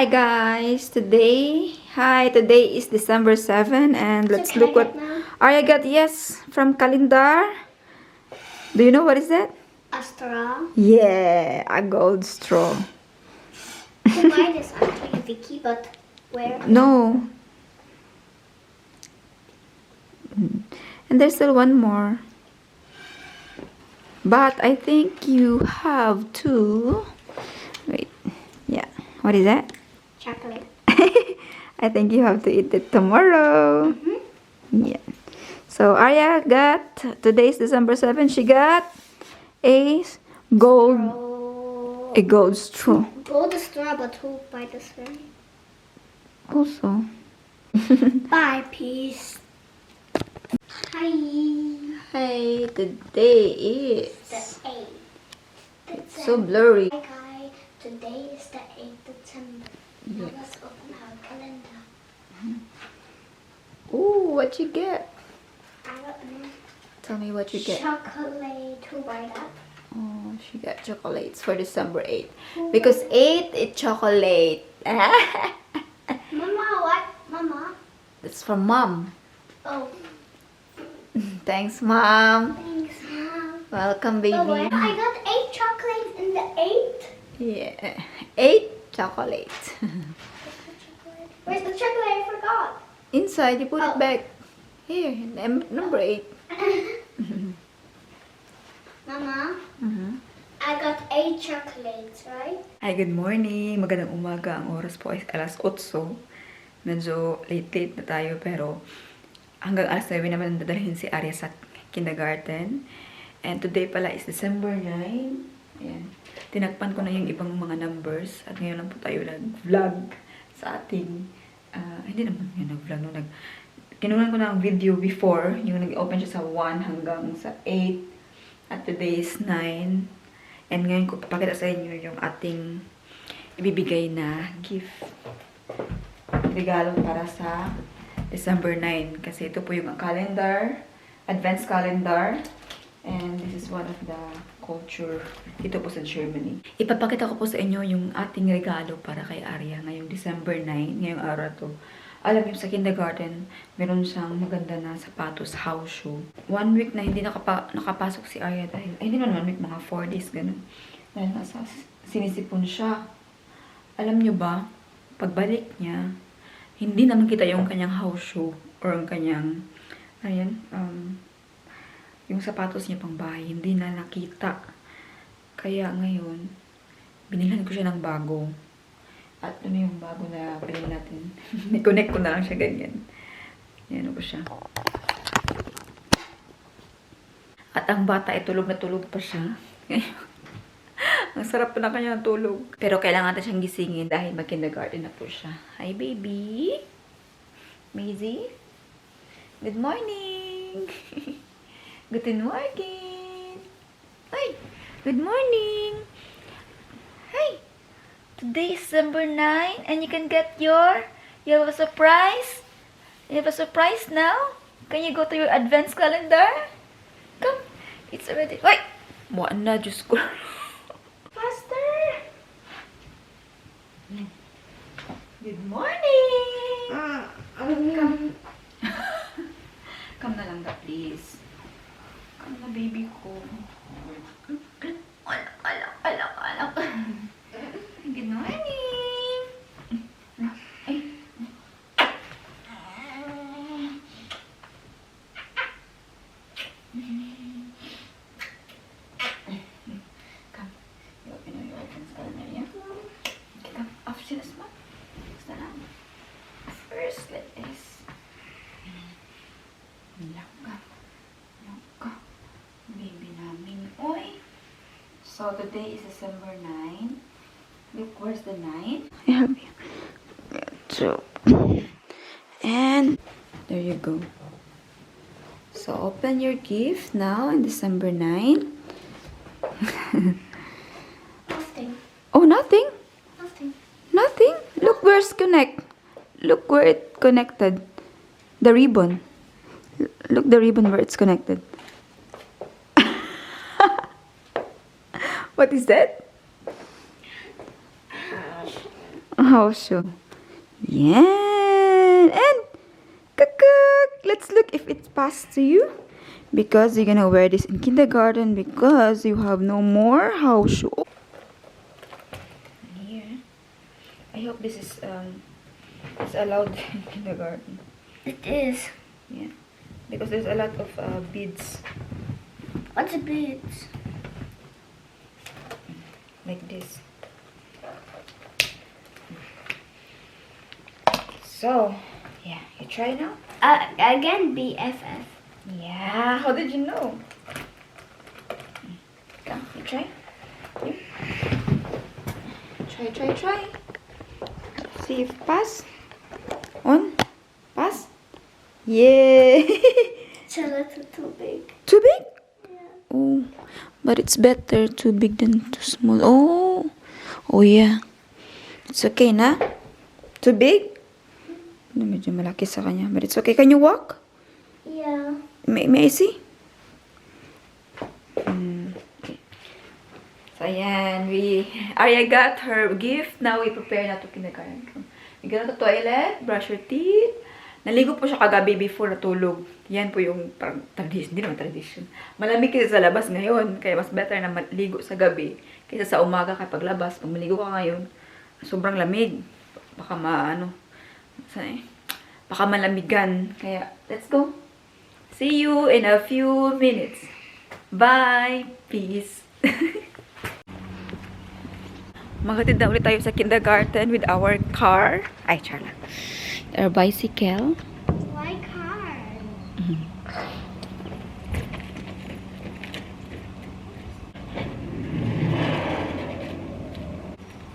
Hi guys, today is December 7 and let's look what Arya got. Yes, from calendar. Do you know what is that? A straw. Yeah, a gold straw. To buy this actually, Vicky, but where? No. And there's still one more. But I think you have to... Wait. Yeah. What is that? Chocolate. I think you have to eat it tomorrow. Yeah. So Arya got, today's December 7, she got a gold straw. Gold straw, but who buy the straw? Also. Bye, peace. Hi. Hey, today is... The 8th. It's so blurry. Hi, guys. Today is the 8th December. Now Yeah. let's open our calendar. Ooh, what you get? I don't know. Tell me what you get. Chocolate. Who buy that? Oh, she got chocolates for December 8. Because 8 is chocolate. Mama, what? Mama? That's from mom. Oh, Thanks, mom. thanks, Mom. Welcome, But when baby. I got 8 chocolates in the 8th. Yeah. 8 chocolates. Where's the chocolate? I forgot. Inside, you put Oh. it back. Here, number 8. Mama, Mhm. I got 8 chocolates, right? Hi, good morning. Magandang umaga. Ang oras po ay alas 8. Medyo late na tayo pero hanggang alas 9 naman dadalhin si Arya sa kindergarten. And today pala is December 9. Ayan. Tinakpan ko na yung ibang mga numbers at ngayon lang po tayo nag-vlog sa ating hindi naman yun nag-vlog no, kinunan ko na ang video before yung nag-open siya sa 1 hanggang sa 8 at today is 9. And ngayon ko papakita sa inyo yung ating ibibigay na gift. Regalo para sa December 9. Kasi ito po yung calendar, advance calendar. And this is one of the culture dito po sa Germany. Ipapakita ko po sa inyo yung ating regalo para kay Arya ngayong December 9, ngayong araw to. Alam niyo, sa kindergarten, meron siyang maganda na sapatos, house shoe. 1 week na hindi nakapasok si Arya dahil, ay hindi naman 1 week, mga 4 days, ganun. Dahil nasa sinisipon siya. Alam niyo ba, pagbalik niya, hindi naman kita yung kanyang house shoe or ang kanyang, ayan, yung sapatos niya pang bahay, hindi na nakita. Kaya ngayon, binilhan ko siya ng bago. At ano yung bago na bilhin natin? I-connect ko na lang siya ganyan. Yan po siya. At ang bata ay tulog na tulog pa siya. Ang sarap pa na kanya ng tulog. Pero kailangan natin siyang gisingin dahil mag-kindergarten na po siya. Hi, baby! Maisie? Good morning! Good morning! Hi! Good morning! Hi! Today is December 9 and you can get you have a surprise? You have a surprise now? Can you go to your advance calendar? Come! It's already... Wait! Buwan na, Diyos ko. Faster! Good morning! Come. Come na lang ka, please. Come na, baby ko. Alak. Good morning! Ay. Come. You open your entrance calendar, yeah? Okay, come. Off to the spot. Stand up. First, let this. Laka. Baby namin. Oy! So, today is December 9. Look, where's the 9? I have you. So, and there you go. So, open your gift now on December 9. Nothing. Oh, nothing? Nothing. Nothing? Look where's connect. Look where it connected. The ribbon. Look the ribbon where it's connected. What is that? house shoe. Yeah. And kakak. Let's look if it passed to you. Because you're gonna wear this in kindergarten because you have no more house shoe. Here. I hope this is it's allowed in kindergarten. It is. Yeah. Because there's a lot of beads What's the beads? like this. So, yeah, you try now? Again, BFF. Yeah, how did you know? Come, you try? Here. Try. See if pass. On. Pass. Yeah. It's a little too big. Too big? Yeah. Oh, but it's better too big than too small. Oh yeah. It's okay na? Too big? Medyo malaki sa kanya. But it's okay. Can you walk? Yeah. May I see? Okay. So, ayan. Arya got her gift. Now, we prepare na to kindergarten. We go to toilet, brush your teeth. Naligo po siya kagabi before natulog. Yan po yung parang tradition. Hindi naman tradition. Malamig kasi sa labas ngayon. Kaya mas better na maligo sa gabi kaysa sa umaga kapag labas. Pag maligo ka ngayon, sobrang lamig. Baka baka malamigan. Kaya, let's go. See you in a few minutes. Bye. Peace. Maghatid na ulit tayo sa kindergarten with our car. Ay, charla. Our bicycle. Why car?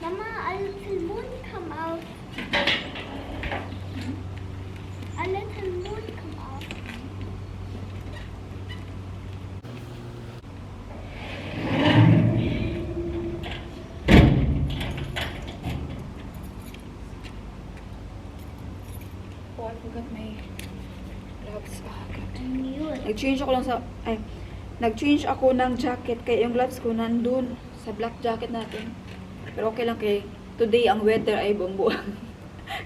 Mama, a little moon come out. A little moon come out. Oh, I forgot my gloves. I knew it. Nag-change ako ng jacket kaya yung gloves ko nandun sa black jacket natin. Pero okay lang kay today ang weather ay buong-buong.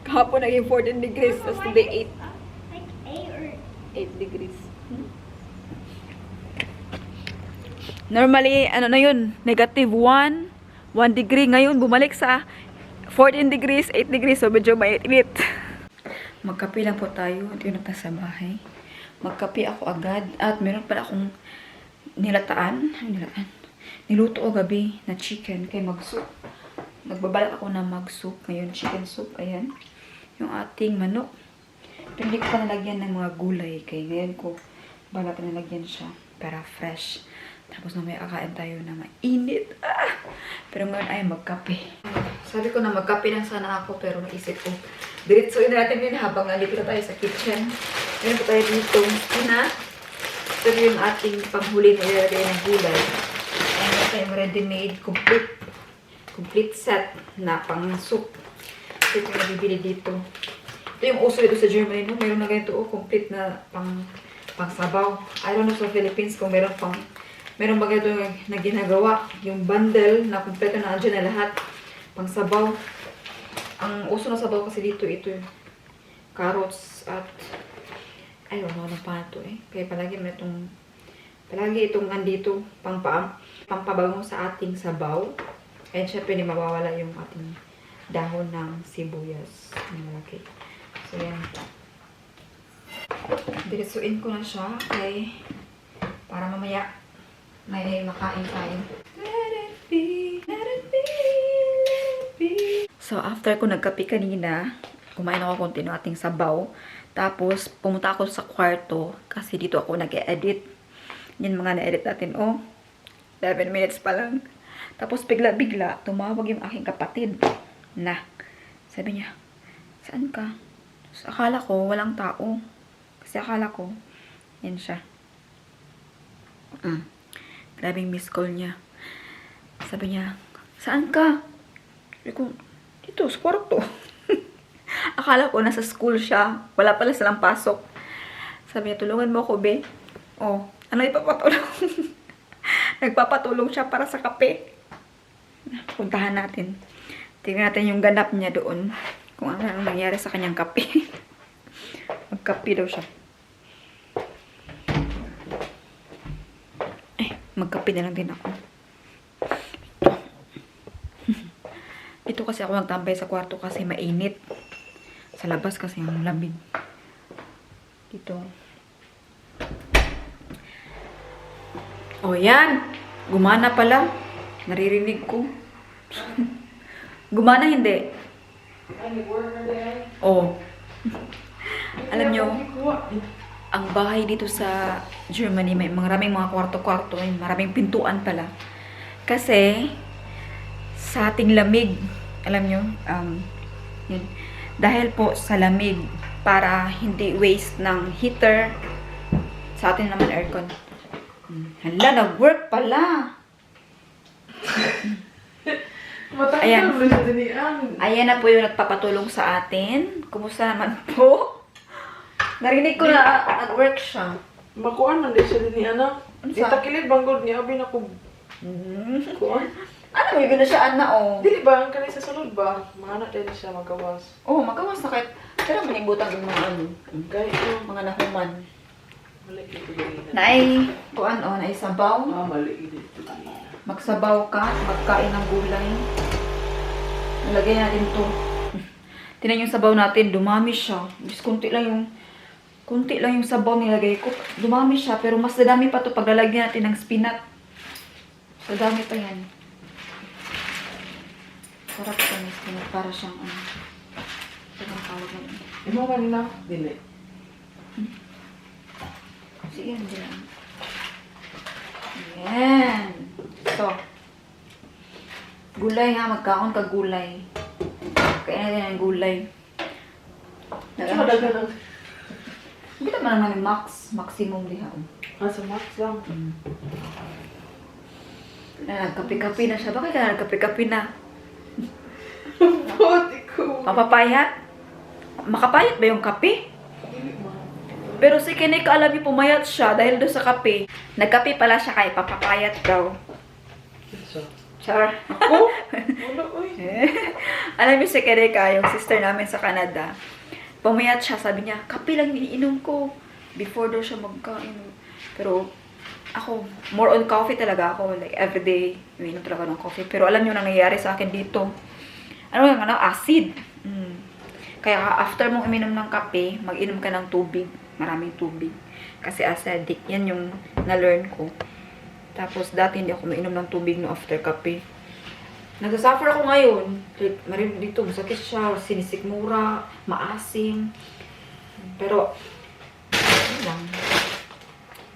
Kahapon naging 14 degrees, tapos today Like 8 or 8 degrees. Normally, ano na yun, negative 1 degree. Ngayon, bumalik sa 14 degrees, 8 degrees. So, medyo mainit. Magkape lang po tayo. Ito yung nasa bahay. Magkape ako agad. At meron pala akong nilataan. Niluto ko gabi na chicken kay mag-soup. Nagbabalak ako na mag-soup. Ngayon, chicken soup. Ayan. Yung ating manok. Pero hindi ko pa nalagyan ng mga gulay. Kaya ngayon ko balak na nalagyan siya para fresh. Tapos na may akain tayo na mainit. Pero ngayon ay magkape. Sabi ko na magkape lang sana ako pero naisip ko. Diretsuin natin yun habang nandito na tayo sa kitchen. Meron po tayo dito. Ina. Ito yung ating panghuli na ilalagay ng gulay. And meron tayong ready-made complete set na pang soup. Ito yung nabibili dito. Ito yung uso dito sa Germany. No? Meron na ganito complete na pang sabaw. I don't know sa Philippines kung meron ba ganito na ginagawa. Yung bundle na kompleto na andyan na lahat. Pang sabaw. Ang uso na sabaw kasi dito, ito yung carrots at ay, wala na pa ito eh. Kaya palagi itong andito, pampabango sa ating sabaw. And syempre, hindi mawawala yung ating dahon ng sibuyas. Ang malaki. So, yan. Diretsuin ko na siya kay para mamaya may makain tayo. Let it be, let it be, let it be. So, after ko nagkape kanina, kumain ako konti ng ating sabaw. Tapos, pumunta ako sa kwarto kasi dito ako nag-edit. Yan mga na-edit natin. Oh, 11 minutes pa lang. Tapos, bigla-bigla, tumawag yung aking kapatid na. Sabi niya, saan ka? So, akala ko, walang tao. Kasi akala ko, yan siya. Grabe yung miss call niya. Sabi niya, saan ka? Sabi ko, dito, sa kwarto. Akala ko, nasa school siya. Wala pala silang pasok. Sabi niya, tulungan mo ako, be. Oh, ano ipapatulong? Nagpapatulong siya para sa kape. Puntahan natin. Tingnan natin yung ganap niya doon. Kung ano nangyari sa kanyang kape. Magkape daw siya. Magkape na lang din ako. Ito kasi ako nagtambay sa kwarto kasi mainit. Sa labas kasi ang lamig. Dito. Oh, yan. Gumana pala. Naririnig ko. Gumana hindi. Oh. Alam nyo, ang bahay dito sa Germany, may maraming mga kwarto-kwarto, may maraming pintuan pala. Kasi, sa ating lamig, alam nyo, yun, dahil po sa lamig, para hindi waste ng heater, sa atin naman aircon. Hala, nag-work pala! Ayan. Ayan na po yung nagpapatulong sa atin. Kumusta naman po? Narinig ko na nag-work siya. Makuan man din siya din ni anak. Itakilid banggod niya abi na ko. Kuan. Ano, may gano'n siya, ana, oh. Dili ba ang kanay sa sunod ba? Mana din siya magawas. Oh, magawas na kahit. Pero manibutan yung mga ano, Gay mga nahuman. mali ito ganina. Naay, kuan, oh, naay sabaw. Mali ito ganina. Magsabaw ka, magkain ng gulay. Nalagay natin to. Tinan yung sabaw natin, dumami siya. Just kunti lang yung sabaw nilagay ko. Dumami siya, pero mas dadami pa to pag lalagyan natin ng spinach. So, dami pa yan. Sarap ito ng spinach para siyang ano. Ito ang tawag na yun. Imo kanina dili. Sige, hindi lang. Yan. So, gulay ha, magkaon ka gulay. Kain natin ang gulay. Ano dagan ang Hindi naman namin maximum diha. sa max lang. Nagkape-kape na siya. Bakit ka nagkape-kape na? Pati ko. Mapapayat? Makapayat ba yung kape? Dili man. Pero si Kenny alam niyo pumayat siya dahil doon sa kape. Nagkape pala siya kay papapayat daw. Isa. Char. Ako? Wala oy. Alam niyo si Kenny yung sister namin sa Canada. Pumayat siya, sabi niya, kape lang iniinom ko. Before daw siya magkain. Pero ako, more on coffee talaga ako. Like, everyday, iniinom talaga ng coffee. Pero alam niyo nangyayari sa akin dito. Ano yung ano? Acid. Kaya after mong uminom ng kape, mag-inom ka ng tubig. Maraming tubig. Kasi acidic. Yan yung na-learn ko. Tapos dati hindi ako mainom ng tubig no after kape. Nagsasuffer ako ngayon. Marin dito, masakit siya, sinisikmura, maasim. Pero, ano lang.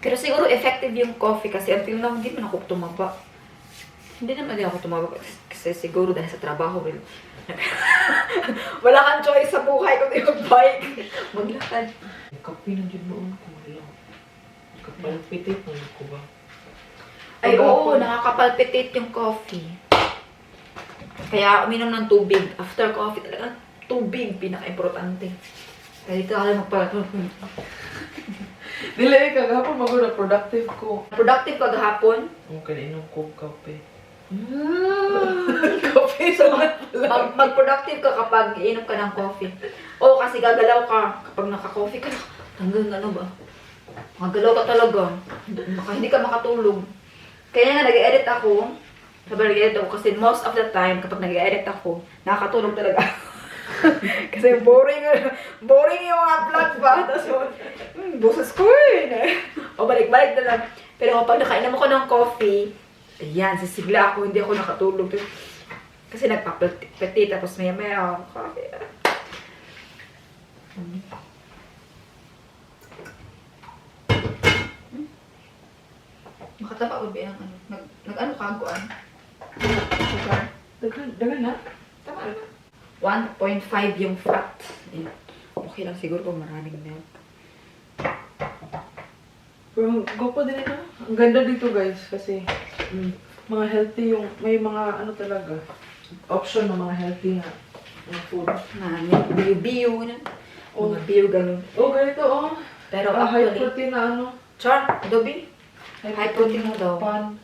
Pero siguro effective yung coffee kasi until now hindi man ako tumaba. Hindi naman din ako tumaba kasi siguro dahil sa trabaho rin. Wala kang choice sa buhay kundi mag-bike. Maglakad. Kape na jud mo ko lang. Kapalpitit na ko ba? Ay oo, nakakapalpitate yung coffee. Kaya uminom ng tubig. After coffee talaga, tubig pinaka-importante. Kaya dito ka lang Dili kagapon magud productive ko. productive ka gahapon. Okay, inom ko kape. Coffee sa mag-productive ka kapag iinom ka ng coffee. O kasi gagalaw ka kapag naka-coffee ka. Hanggang ano ba? Magalaw ka talaga. Hindi ka makatulog. Kaya nga nag-edit ako. Sabi nag-edit ako kasi most of the time kapag nag-edit ako, nakakatulog talaga. Kasi boring yung mga vlog ba. Tapos boses ko eh. O balik-balik na lang. Pero kapag nakainom ako ng coffee, ayan, sisigla ako, hindi ako nakatulog. Kasi nagpapaliti, tapos maya-maya ako coffee. Makatapa ko ba yung ano? Nag-ano kaguan? Sugar? Dagan na. Tama na. 1.5 yung fat. Ayan. Okay lang siguro kung maraming milk. Pero gopo din ito. Ang ganda dito guys kasi mga healthy yung may mga ano talaga option ng mga healthy na food. Na, bio-bio na. O, bio ganun. Oh, ganito oh. Pero High actually, protein na ano. char, adobe. High protein mo daw. Pan.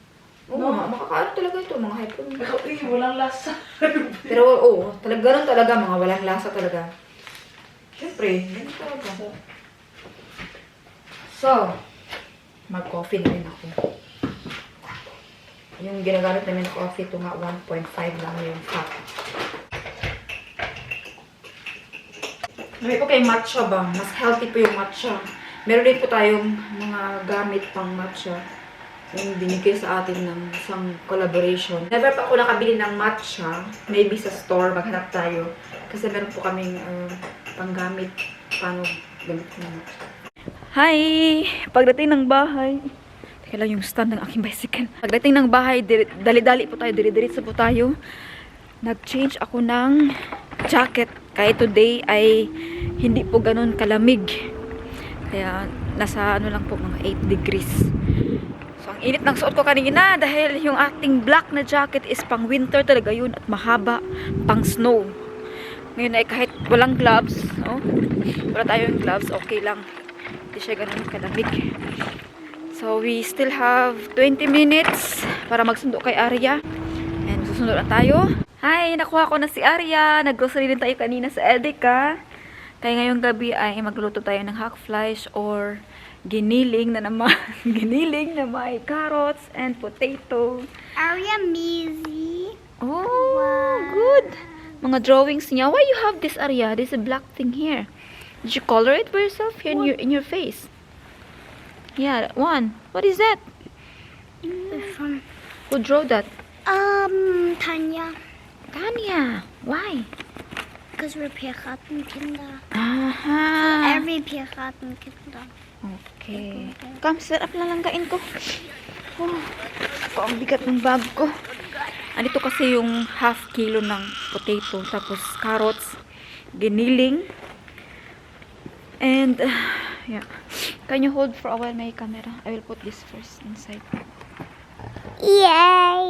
Oo, makakaano talaga ito, mga hypo. Pero walang lasa. Pero oo, talaga ganun talaga, mga walang lasa talaga. Siyempre, ganun talaga. So, mag-coffee na rin ako. Yung ginagamit namin na coffee, ito nga 1.5 lang yung cup. Okay, matcha ba? Mas healthy po yung matcha. Meron din po tayong mga gamit pang matcha. Yung binigay sa atin ng isang collaboration. Never pa ako nakabili ng matcha. Maybe sa store, maghanap tayo. Kasi meron po kaming panggamit. Paano gamit ng matcha. Hi! Pagdating ng bahay. Teka lang yung stand ng aking bicycle. Pagdating ng bahay, dali-dali po tayo. Diri-diritsa po tayo. Nag-change ako ng jacket. Kahit today ay hindi po ganun kalamig. Kaya nasa ano lang po, mga 8 degrees. So, ang init ng suot ko kanina dahil yung ating black na jacket is pang winter talaga yun at mahaba, pang snow. Ngayon ay kahit walang gloves, no? Wala tayong gloves, okay lang. Hindi siya ganun kalamig. So, we still have 20 minutes para magsundo kay Arya. And susunod na tayo. Hi! Nakuha ko na si Arya. Nag-grocery din tayo kanina sa Edeka. Kaya ngayong gabi ay magluluto tayo ng hackfleisch or giniling na naman. Giniling na may carrots and potato. Aria Mizi. Oh, Wow. good! Mga drawings niya. Why you have this, Arya? This black thing here. Did you color it for yourself here in your face? Yeah, one. What is that? From Who drew that? Tanya. Tanya. Why? Because we're Piratenkinder. Aha. Every Piratenkinder. Okay. Come, set up na langgain ko. Oh, ang bigat ng bag ko. Andito kasi yung half kilo ng potato, tapos carrots, giniling, and yeah. Can you hold for a while my camera? I will put this first inside. Yeah.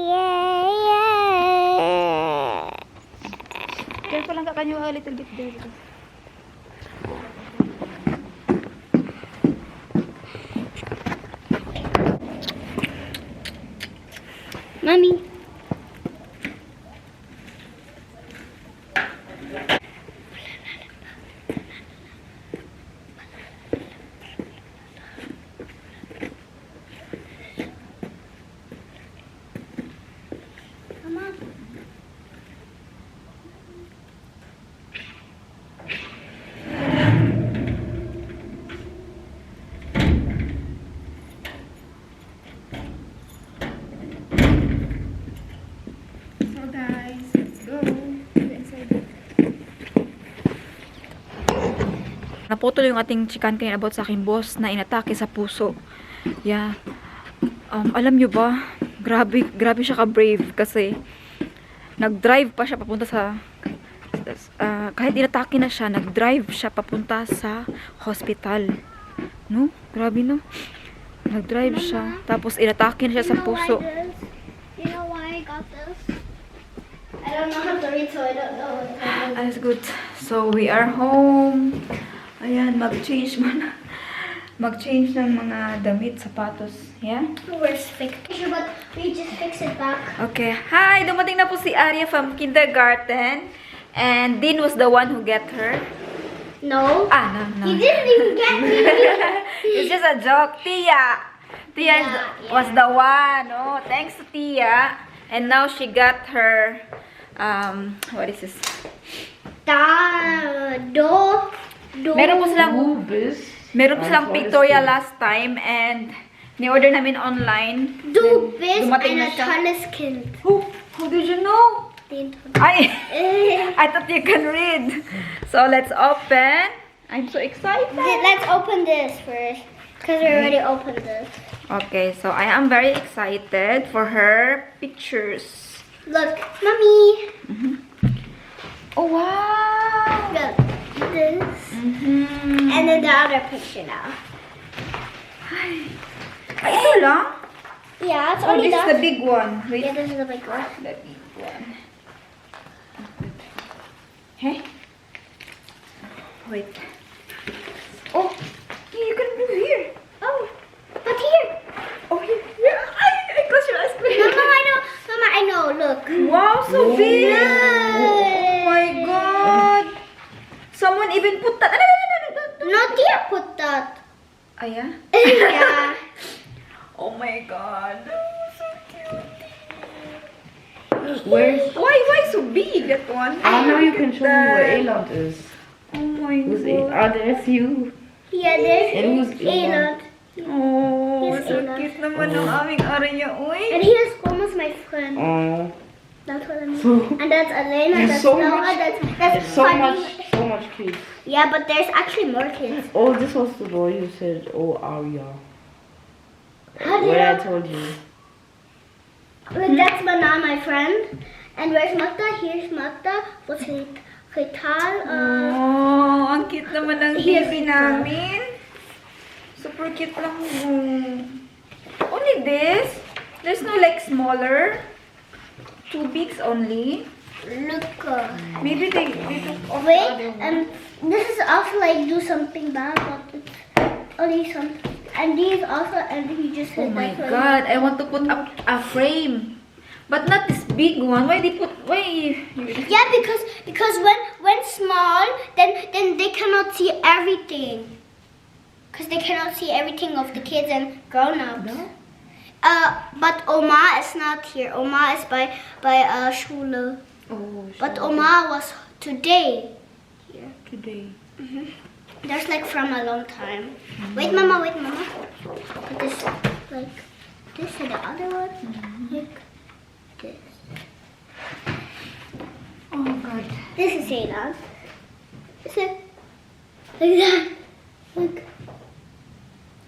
Careful lang ka, can you a little bit there? Mommy. Mama. So guys, let's go. Inside. Naputol yung ating chikan kanina about sa aking boss na inatake sa puso. Yeah. Alam nyo ba, grabe siya ka-brave kasi nag-drive pa siya papunta sa kahit inatake na siya, nag-drive siya papunta sa hospital. No? Grabe, no? Nag-drive siya, tapos inatake na siya sa puso. You know why I got this? I don't know how to read, so I don't know. That's good. So, we are home. Ayan, mag-change muna. Mag-change ng mga damit, sapatos. Yeah? Where's fixed? But we just fix it back. Okay. Hi! Dumating na po si Arya from kindergarten. And Dean was the one who get her. No. No. He didn't even get me. It's just a joke. Tia Yeah. was the one. Oh, thanks to Tia. And now she got her, what is this? Meron po silang, meron po silang pictorial last time and ni-order namin online. Du bist Dumating na eine siya. tolles Kind. How did you know? Den Ay! I thought you can read. So, let's open. I'm so excited. Let's open this first. Because we already opened this. Okay, so I am very excited for her pictures. Look, Mommy. Oh, wow! Look, this. And then the other picture now. Ay, ito lang? Yeah, it's Oh, only this is that. the big one. Wait. Yeah, this is the big one. The big one. Hey? Wait. Oh, you can do here. Oh, but here. Oh, here. I close your eyes. Wow, so big! Oh my God! Someone even put that. Not Tia put that. Ah, yeah? Yeah. Oh my God. So cute. Where's... Why so big, that one? I know you Look can at show me that. where Elon is. Oh my Who's God. there's you. Yeah, there's And who's Elon. Oh, Here's so Elon. cute naman ng aming Arya, uy. And here's almost my friend. Oh, That's what I mean. so And that's Elena, There's that's so Noah, much- that's so funny. much kids. Yeah, but there's actually more kids. Oh, this was the boy who said, "Oh, Arya." How do What I you- told you. Look, that's Mana, my friend. And where's Magda? Here's Magda. What's it? Vital. Oh, ang cute naman ng Here's baby ito. namin. Super cute lang. Only this? There's no like smaller? 2 bigs only? Look. Maybe they took off the Wait, other one. this is also like do something bad, but it's only some. And these also, and he just Oh said my that's what- God, I want to put up a frame. But not this big one. Why they put, why? Yeah, because when small, then they cannot see everything. Because they cannot see everything of the kids and grown-ups. But Oma is not here. Oma is by Schule. Oh, But Oma was today here. today. There's like from a long time. Wait, Mama. Put this like this and the other one like this. Oh God. This is Aiden. Is it like that?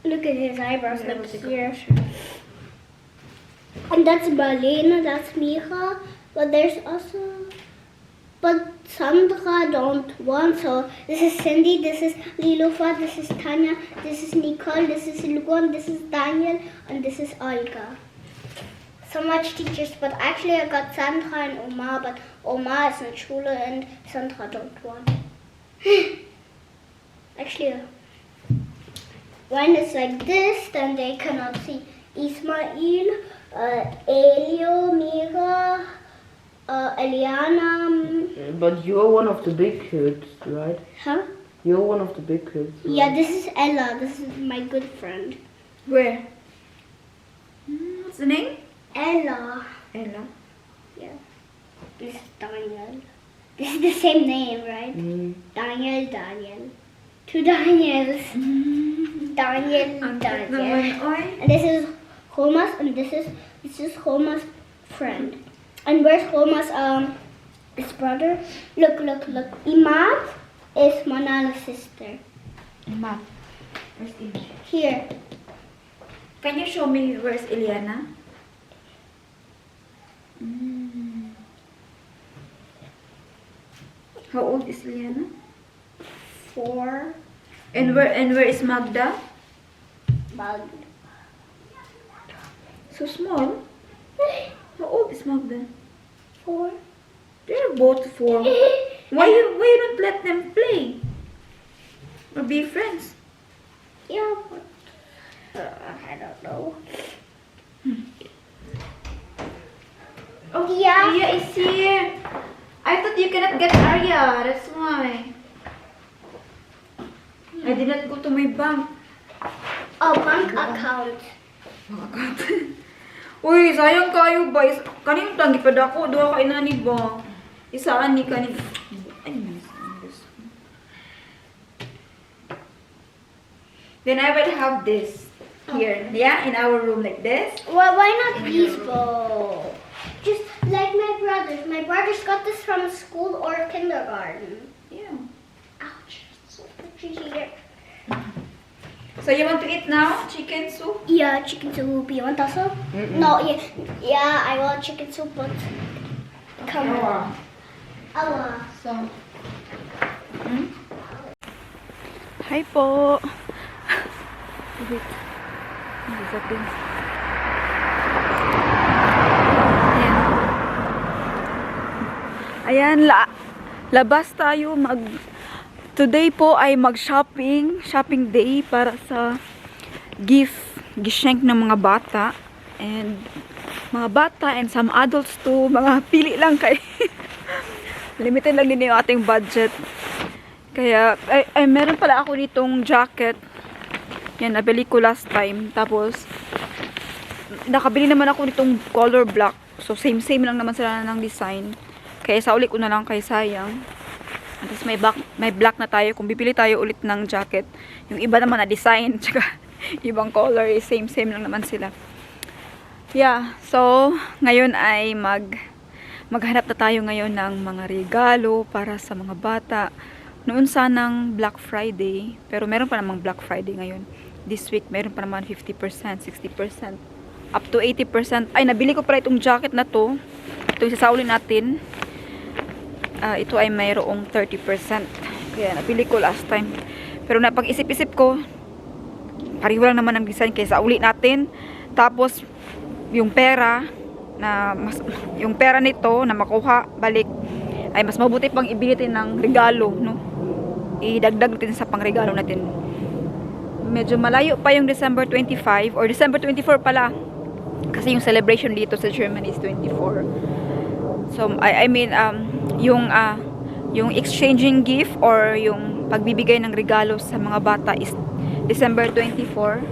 Look at his eyebrows like here. And that's Balena, that's Mika. But there's also, but Sandra don't want. So this is Cindy, this is Lilufa, this is Tanya, this is Nicole, this is Lugon, this is Daniel, and this is Olga. So much teachers, but actually I got Sandra and Oma, but Oma is in Schule and Sandra don't want. Actually, when it's like this, then they cannot see Ismail, Elio, Mira, Eliana. But you're one of the big kids, right? Huh? You're one of the big kids. right? Yeah, this is Ella. This is my good friend. Where? What's the name? Ella. Ella. Yeah. This is Daniel. This is the same name, right? Mm. Daniel. Two Daniels. Daniel. Ang cute naman, oy. And this is Homas, and this is Homas' friend. And where's Homas' his brother? Look. Imad is Manala's sister. Map. Where's Iliana? Here. Can you show me where's Iliana? How old is Iliana? 4. And where is Magda? Bag. So small. How old is Magda? 4. They're both 4. Why you don't let them play? Or be friends? Yeah, but I don't know. Oh, Yeah. Arya is here. I thought you cannot get Arya. That's why. I did not go to my bank. Oh, bank account. Uy, sayang kayo ba? Kanino tangi pa dako? Duha ka inani ba? Isaan ni kanin. Ay, nice. Then I will have this here. Yeah, in our room like this. Well, why not peaceful? Just like my brothers. My brothers got this from school or kindergarten. Yeah. Ouch. So itchy here. So you want to eat now? Chicken soup? Yeah, chicken soup. You want also? Mm-mm. No, yeah, I want chicken soup, but come on. Awa. So. Hi po. Wait. Ayan. Ayan, labas tayo today po ay shopping day para sa gift, gishank ng mga bata. And mga bata and some adults too. Mga pili lang kay limited lang din yung ating budget. Kaya, ay meron pala ako nitong jacket. Yan, nabili ko last time. Tapos, nakabili naman ako nitong color black. So, same lang naman sila ng design. Kaya sa ulit ko na lang kay sayang. Tapos may black na tayo. Kung bibili tayo ulit ng jacket, yung iba naman na design, tsaka ibang color, same lang naman sila. Yeah, so, ngayon ay maghanap na tayo ngayon ng mga regalo para sa mga bata. Noon sanang Black Friday, pero meron pa namang Black Friday ngayon. This week, meron pa naman 50%, 60%, up to 80%. Ay, nabili ko pala itong jacket na to. Ito yung sasaulin natin. Ito ay mayroong 30%. Kaya nabili ko last time. Pero napag-isip-isip ko, pareho lang naman ang design kaya sauli natin. Tapos, yung pera nito na makuha balik ay mas mabuti pang ibilitin ng regalo, no? Idagdag natin sa pangregalo natin. Medyo malayo pa yung December 25 or December 24 pala. Kasi yung celebration dito sa Germany is 24. So I mean yung exchanging gift or yung pagbibigay ng regalo sa mga bata is December 24.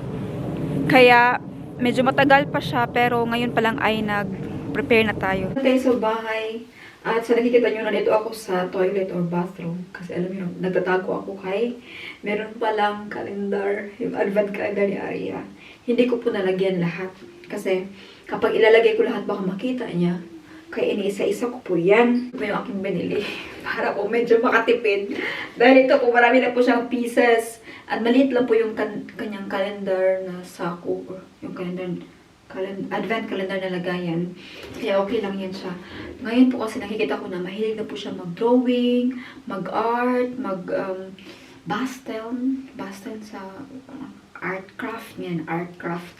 Kaya medyo matagal pa siya pero ngayon pa lang ay nag-prepare na tayo. Tayo sa bahay. At sa nakikita nyo na dito ako sa toilet or bathroom. Kasi alam nyo, nagtatago ako kay meron palang calendar, yung advent calendar ni Aria. Hindi ko po nalagyan lahat. Kasi kapag ilalagay ko lahat, baka makita niya. Kaya iniisa-isa ko po yan. Ito yung aking binili. Para po medyo makatipid. Dahil ito po, marami na po siyang pieces. At maliit lang po yung kanyang calendar na sako. Or yung advent calendar na lagayan. Kaya okay lang yan siya. Ngayon po kasi nakikita ko na mahilig na po siya mag-drawing, mag-art, bastel sa art craft yan, art craft.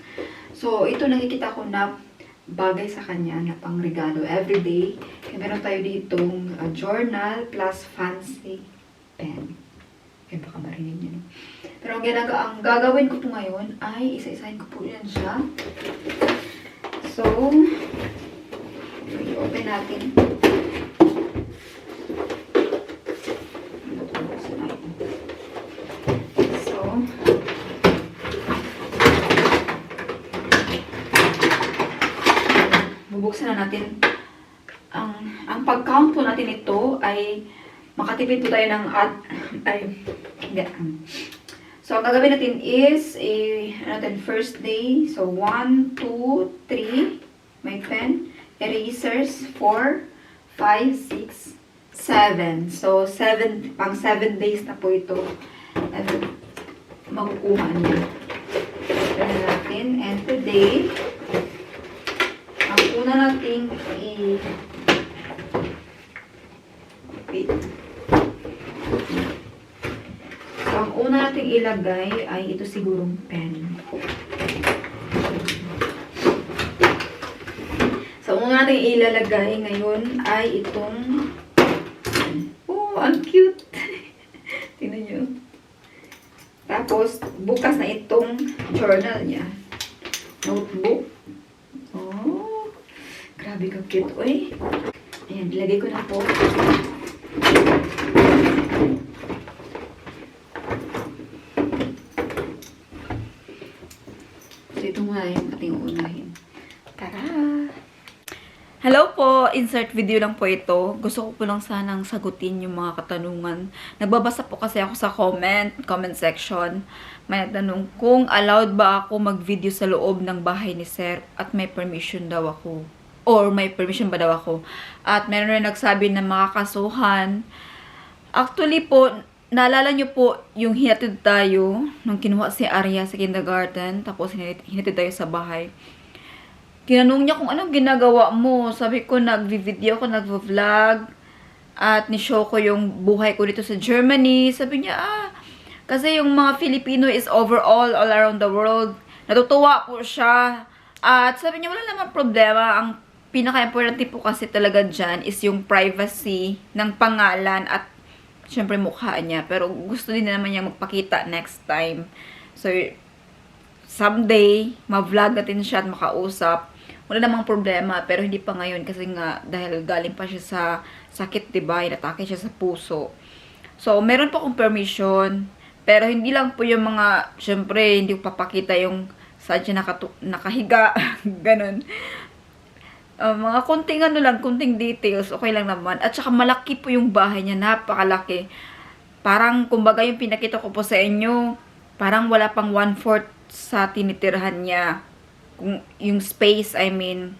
So, ito nakikita ko na bagay sa kanya na pang regalo everyday. Kaya meron tayo ditong journal plus fancy pen. Kaya baka marinig niyo, no? Pero ang gagawin ko po ngayon ay isa-isahin ko po yan siya. So, i-open natin. So, bubuksan na natin. Ang pag-count po natin ito ay makatipid po tayo ng So, ang gagawin natin is first day. So, 1, 2, 3. May pen. Erasers. 4, 5, 6, 7. So, pang 7 days na po ito. Makukuha niya. Ito na natin. And today, ang una nating ang una nating ilagay ay ito sigurong pen. So, ang una nating ilalagay ngayon ay itong ang cute! Tingnan nyo. Tapos, bukas na itong journal niya. Notebook. Oh, grabe ka cute. Uy. Ayan, ilagay ko na po. So, ito muna yung ating uunahin. Tara! Hello po! Insert video lang po ito. Gusto ko po lang sanang sagutin yung mga katanungan. Nagbabasa po kasi ako sa comment section. May nagtanong kung allowed ba ako mag-video sa loob ng bahay ni Sir at may permission daw ako. Or may permission ba daw ako. At meron rin nagsabi na makakasuhan. Actually po, naalala nyo po yung hinatid tayo nung kinuha si Aria sa kindergarten. Tapos hinatid tayo sa bahay. Tinanong niya kung anong ginagawa mo. Sabi ko, nag-video ko, nag-vlog. At ni-show ko yung buhay ko dito sa Germany. Sabi niya, kasi yung mga Filipino is overall, all around the world. Natutuwa po siya. At sabi niya, wala naman problema. Ang pinaka-importante po kasi talaga dyan is yung privacy ng pangalan at syempre mukha niya. Pero gusto din naman niya magpakita next time. So, someday, ma-vlog natin siya at makausap. wala namang problema. Pero hindi pa ngayon kasi nga dahil galing pa siya sa sakit, diba? Inatake siya sa puso. So, meron po akong permission. Pero hindi lang po yung mga, syempre, hindi ko papakita yung saan siya nakahiga. Ganon. Mga konting ano lang, konting details, okay lang naman. At saka malaki po yung bahay niya, napakalaki. Parang, kumbaga yung pinakita ko po sa inyo, parang wala pang 1/4 sa tinitirhan niya. Kung, yung space, I mean.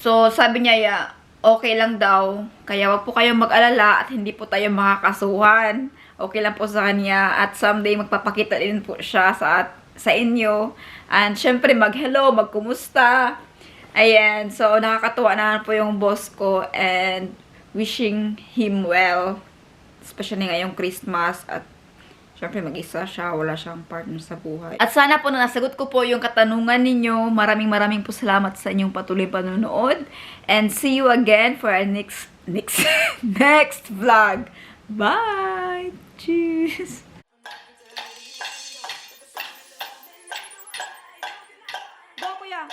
So, sabi niya, okay lang daw. Kaya wag po kayong mag-alala at hindi po tayo makakasuhan. Okay lang po sa kanya. At someday, magpapakita din po siya sa inyo. And, syempre, mag-hello, mag-kumusta. Ayan, so nakakatuwa naman po yung boss ko and wishing him well. Especially ngayong Christmas at syempre mag-isa siya, wala siyang partner sa buhay. At sana po na nasagot ko po yung katanungan ninyo. Maraming po salamat sa inyong patuloy panonood. And see you again for our next vlog. Bye! Cheers! Go, kuya!